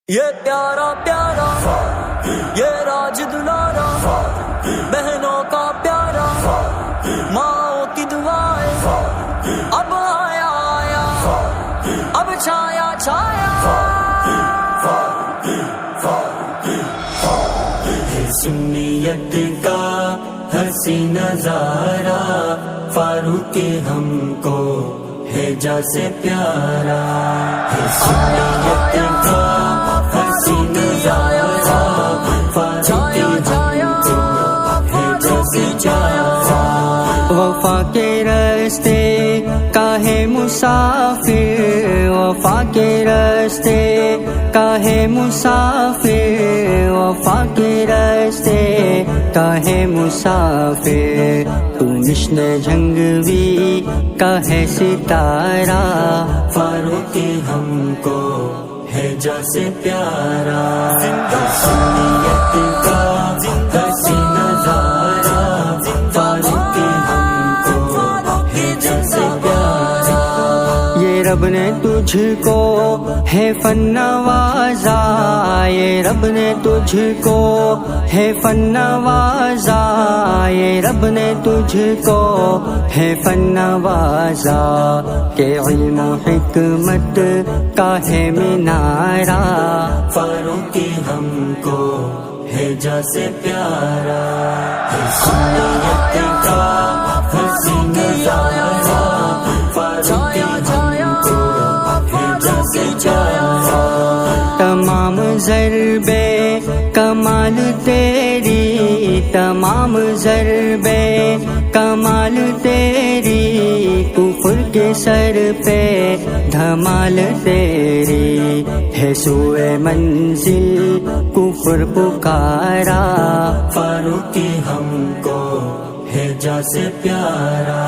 یہ پیارا پیارا یہ راج دلارا بہنوں کا پیارا ماں کی دعائیں اب آیا آیا اب چھایا چھایا سنیت کا حسین نظارہ فاروق ہم کو ہے جیسے پیارا سنیت کا حسین نظارہ فاروق ہم کو ہے جیسے پیارا وفا کے راستے کا ہے مسافر وفا کے راستے کا ہے مسافر وفا کے راستے کا ہے مسافر تو مشن جھنگوی کا ہے ستارہ فاروق ہم کو ہے جیسے پیارا سنیت کا حسین نظارہ فاروق ہم کو ہے جیسے پیارا یہ رب نے تجھ کو ہے فن نوازا یہ رب نے تجھ کو ہے فن نوازا یہ رب نے تجھ کو ہے فن نوازا کہ علم و حکمت کا ہے مینارہ فاروق ہم کو ہے جیسے پیارا سنیت کا حسین نظارہ فاروق ہم کو ہے جیسے پیارا تمام ضربے کمال تیری تمام ضربے کمال تیری کفر کے سر پہ دھمال تیری ہے سوئے منزل کفر پکارا فاروق ہم کو ہے جیسے پیارا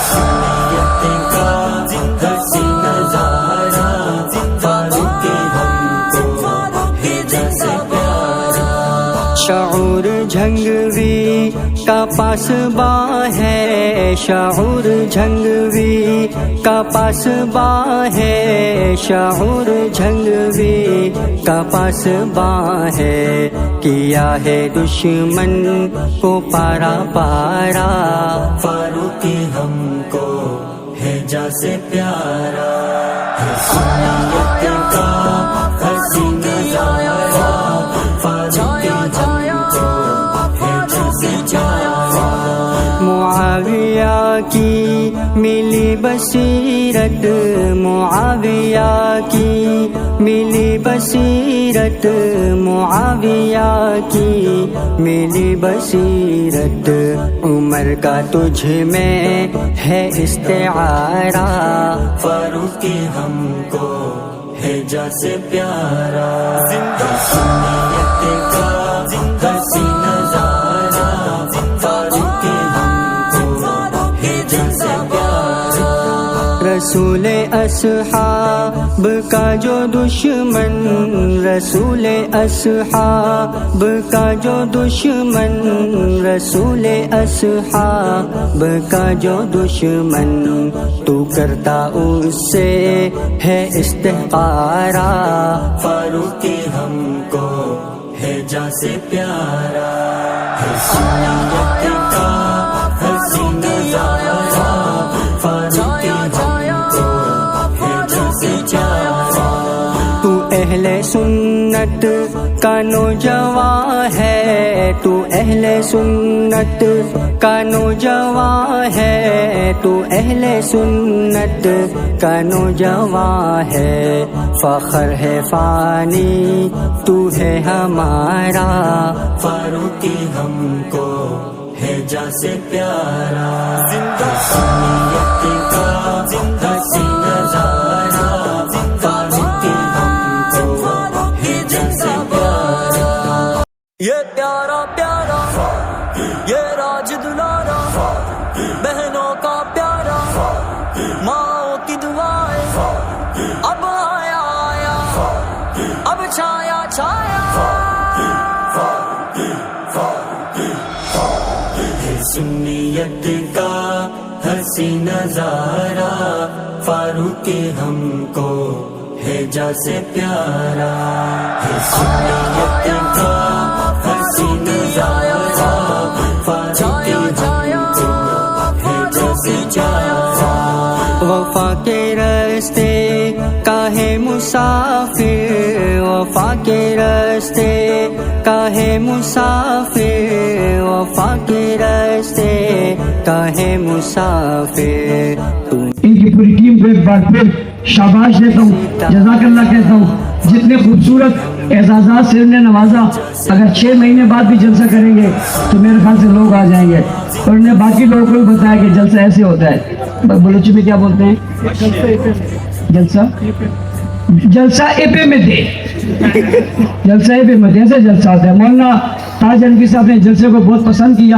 سنیت کا حسین نظارہ فاروق ہم کو ہے جیسے پیارا شعور جھنگوی کا پاس باں ہے شعور جھنگوی کا پاس باں ہے شعور جھنگوی کا پاس باں ہے کیا ہے دشمن کو پارا پارا فاروق ہم کو ہے جیسے پیارا سنیت کا حسین نظارہ فاروق ہم کو ہے جیسے پیارا معاویہ کی ملی بصیرت معاویہ کی ملی بصیرت معاویہ کی ملی بصیرت عمر کا تجھ میں ہے استعارہ فاروق ہم کو ہے جیسے پیارا سنیت کا حسین نظارہ فاروق ہم کو ہے جیسے پیارا رسول اصحاب کا جو دشمن رسول اصحاب کا جو دشمن رسول اصحاب کا جو دشمن تو کرتا اس سے ہے استحقارہ فاروق ہم کو ہے جیسے پیارا سنیت کا حسین نظارہ فاروق ہم کو ہے جیسے پیارا تو اہل سنت کا نوجوان ہے تو اہل سنت کا نوجوان ہے تو اہل سنت کا نوجوان ہے فخر ہے فانی تو ہے ہمارا فاروق ہم کو ہے جیسے پیارا سنیت کا حسین نظارہ فاروق ہم کو ہے جیسے پیارا یہ پیارا پیارا یہ راج دلارا بہنوں کا پیارا ماں کی دعائیں اب آیا آیا اب چھایا چھایا سنیت کا حسین نظارہ فاروق ہم کو ہے جیسے پیارا وفا کے راستے کا ہے مسافر، وفا کے راستے کا ہے مسافر. ان کی پوری ٹیم کو ایک بار پھر شاباش دیتا ہوں، جزاک اللہ کہتا ہوں. جتنے خوبصورت اعزازات سے انہوں نے نوازا، اگر 6 مہینے بعد بھی جلسہ کریں گے تو میرے خیال سے لوگ آ جائیں گے. اور انہوں نے باقی لوگوں کو بھی بتایا کہ جلسہ ایسے ہوتا ہے. بلوچی میں کیا بولتے ہیں؟ جلسہ اے پے میں دے، جلسہ اے پے میں دے، ایسے جلسہ ہوتا ہے. مولانا تاج انوری صاحب نے جلسے کو بہت پسند کیا.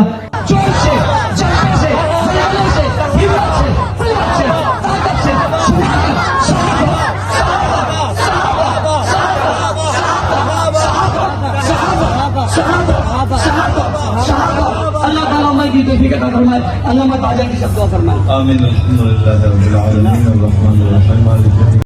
اللہ تعالیٰ عمل کی توفیق عطا فرمائے. علامہ تاج انوری صاحب دعا فرمائے. آمین. الحمدللہ رب العالمین الرحمن الرحیم.